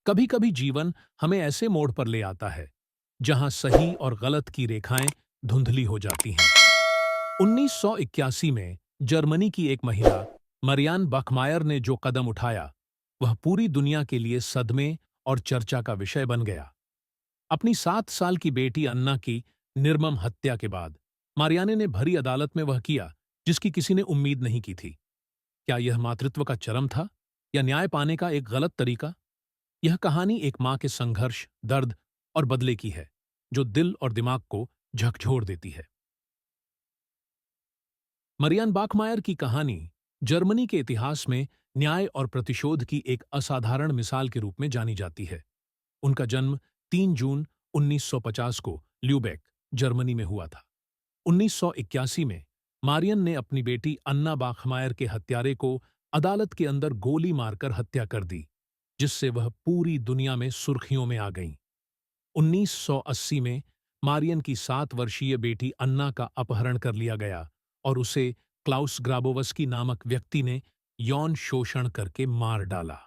कभी कभी जीवन हमें ऐसे मोड़ पर ले आता है जहां सही और गलत की रेखाएं धुंधली हो जाती हैं। 1981 में जर्मनी की एक महिला मरियान बखमायर ने जो कदम उठाया, वह पूरी दुनिया के लिए सदमे और चर्चा का विषय बन गया। अपनी 7 साल की बेटी अन्ना की निर्मम हत्या के बाद मारियाने ने भरी अदालत में वह किया जिसकी किसी ने उम्मीद नहीं की थी। क्या यह मातृत्व का चरम था या न्याय पाने का एक गलत तरीका? यह कहानी एक मां के संघर्ष, दर्द और बदले की है, जो दिल और दिमाग को झकझोर देती है। मरियान बाखमायर की कहानी जर्मनी के इतिहास में न्याय और प्रतिशोध की एक असाधारण मिसाल के रूप में जानी जाती है। उनका जन्म 3 जून 1950 को ल्यूबेक, जर्मनी में हुआ था। 1981 में मारियन ने अपनी बेटी अन्ना बाखमायर के हत्यारे को अदालत के अंदर गोली मारकर हत्या कर दी, जिससे वह पूरी दुनिया में सुर्खियों में आ गईं। 1980 में मारियन की 7 वर्षीय बेटी अन्ना का अपहरण कर लिया गया और उसे क्लाउस ग्राबोवस्की नामक व्यक्ति ने यौन शोषण करके मार डाला।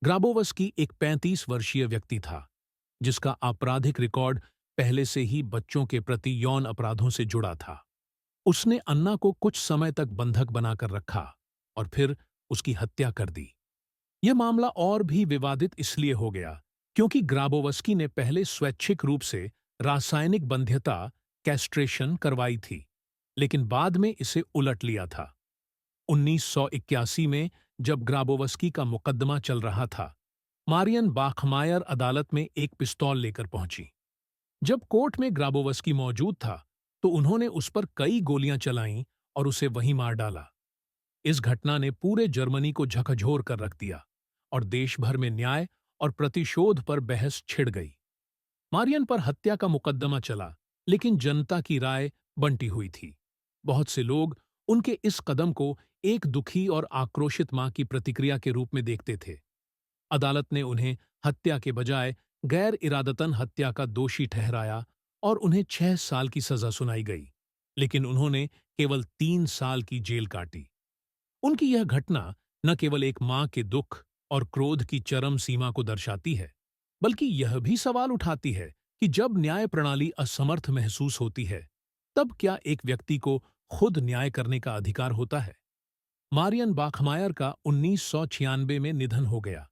ग्राबोवस्की एक 35 वर्षीय व्यक्ति था, जिसका आपराधिक रिकॉर्ड पहले से ही बच्चों के प्रति यौन अपराधों से जुड़ा था। उसने अन्ना को कुछ समय तक बंधक बनाकर रखा और फिर उसकी हत्या कर दी। यह मामला और भी विवादित इसलिए हो गया क्योंकि ग्राबोवस्की ने पहले स्वैच्छिक रूप से रासायनिक बंध्यता कैस्ट्रेशन करवाई थी, लेकिन बाद में इसे उलट लिया था। 1981 में जब ग्राबोवस्की का मुकदमा चल रहा था, मारियन बाखमायर अदालत में एक पिस्तौल लेकर पहुंची। जब कोर्ट में ग्राबोवस्की मौजूद था, तो उन्होंने उस पर कई गोलियां चलाईं और उसे वहीं मार डाला। इस घटना ने पूरे जर्मनी को झकझोर कर रख दिया और देश भर में न्याय और प्रतिशोध पर बहस छिड़ गई। मारियन पर हत्या का मुकदमा चला, लेकिन जनता की राय बंटी हुई थी। बहुत से लोग उनके इस कदम को एक दुखी और आक्रोशित मां की प्रतिक्रिया के रूप में देखते थे। अदालत ने उन्हें हत्या के बजाय गैर इरादतन हत्या का दोषी ठहराया और उन्हें 6 साल की सजा सुनाई गई, लेकिन उन्होंने केवल 3 साल की जेल काटी। उनकी यह घटना न केवल एक मां के दुख और क्रोध की चरम सीमा को दर्शाती है, बल्कि यह भी सवाल उठाती है कि जब न्याय प्रणाली असमर्थ महसूस होती है, तब क्या एक व्यक्ति को खुद न्याय करने का अधिकार होता है? मारियन बाखमायर का 1996 में निधन हो गया,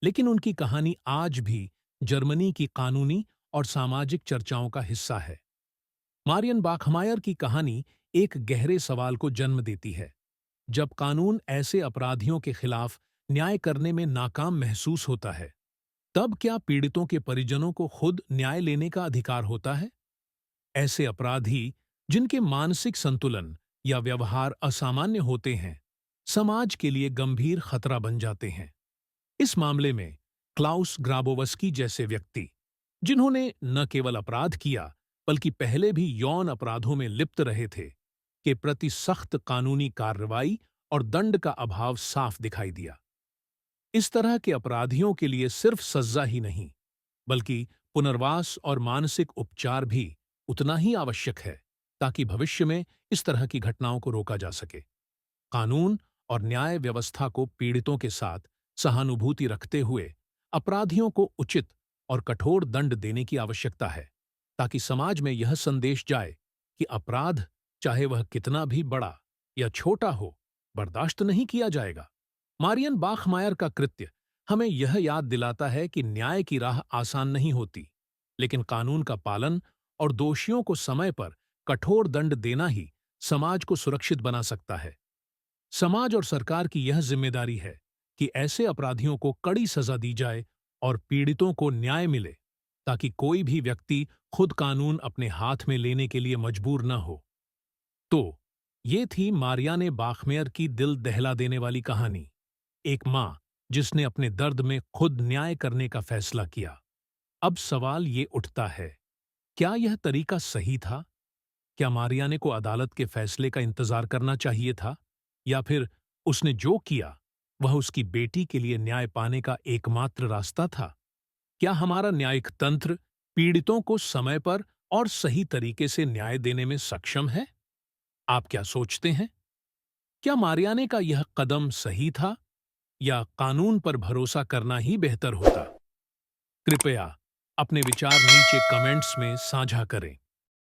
लेकिन उनकी कहानी आज भी जर्मनी की कानूनी और सामाजिक चर्चाओं का हिस्सा है। मारियन बाखमायर की कहानी एक गहरे सवाल को जन्म देती है। जब कानून ऐसे अपराधियों के खिलाफ न्याय करने में नाकाम महसूस होता है, तब क्या पीड़ितों के परिजनों को खुद न्याय लेने का अधिकार होता है? ऐसे अपराधी, जिनके मानसिक संतुलन या व्यवहार असामान्य होते हैं, समाज के लिए गंभीर खतरा बन जाते हैं। इस मामले में क्लाउस ग्राबोवस्की जैसे व्यक्ति, जिन्होंने न केवल अपराध किया बल्कि पहले भी यौन अपराधों में लिप्त रहे थे, के प्रति सख्त कानूनी कार्रवाई और दंड का अभाव साफ दिखाई दिया। इस तरह के अपराधियों के लिए सिर्फ सजा ही नहीं, बल्कि पुनर्वास और मानसिक उपचार भी उतना ही आवश्यक है, ताकि भविष्य में इस तरह की घटनाओं को रोका जा सके। कानून और न्याय व्यवस्था को पीड़ितों के साथ सहानुभूति रखते हुए अपराधियों को उचित और कठोर दंड देने की आवश्यकता है, ताकि समाज में यह संदेश जाए कि अपराध, चाहे वह कितना भी बड़ा या छोटा हो, बर्दाश्त नहीं किया जाएगा। मारियन बाखमायर का कृत्य हमें यह याद दिलाता है कि न्याय की राह आसान नहीं होती, लेकिन कानून का पालन और दोषियों को समय पर कठोर दंड देना ही समाज को सुरक्षित बना सकता है। समाज और सरकार की यह जिम्मेदारी है कि ऐसे अपराधियों को कड़ी सजा दी जाए और पीड़ितों को न्याय मिले, ताकि कोई भी व्यक्ति खुद कानून अपने हाथ में लेने के लिए मजबूर न हो। तो ये थी मारियाने बाखमेयर की दिल दहला देने वाली कहानी। एक मां जिसने अपने दर्द में खुद न्याय करने का फैसला किया। अब सवाल ये उठता है, क्या यह तरीका सही था? क्या मारियाने को अदालत के फैसले का इंतजार करना चाहिए था, या फिर उसने जो किया वह उसकी बेटी के लिए न्याय पाने का एकमात्र रास्ता था? क्या हमारा न्यायिक तंत्र पीड़ितों को समय पर और सही तरीके से न्याय देने में सक्षम है? आप क्या सोचते हैं? क्या मारियाने का यह कदम सही था, या कानून पर भरोसा करना ही बेहतर होता? कृपया अपने विचार नीचे कमेंट्स में साझा करें।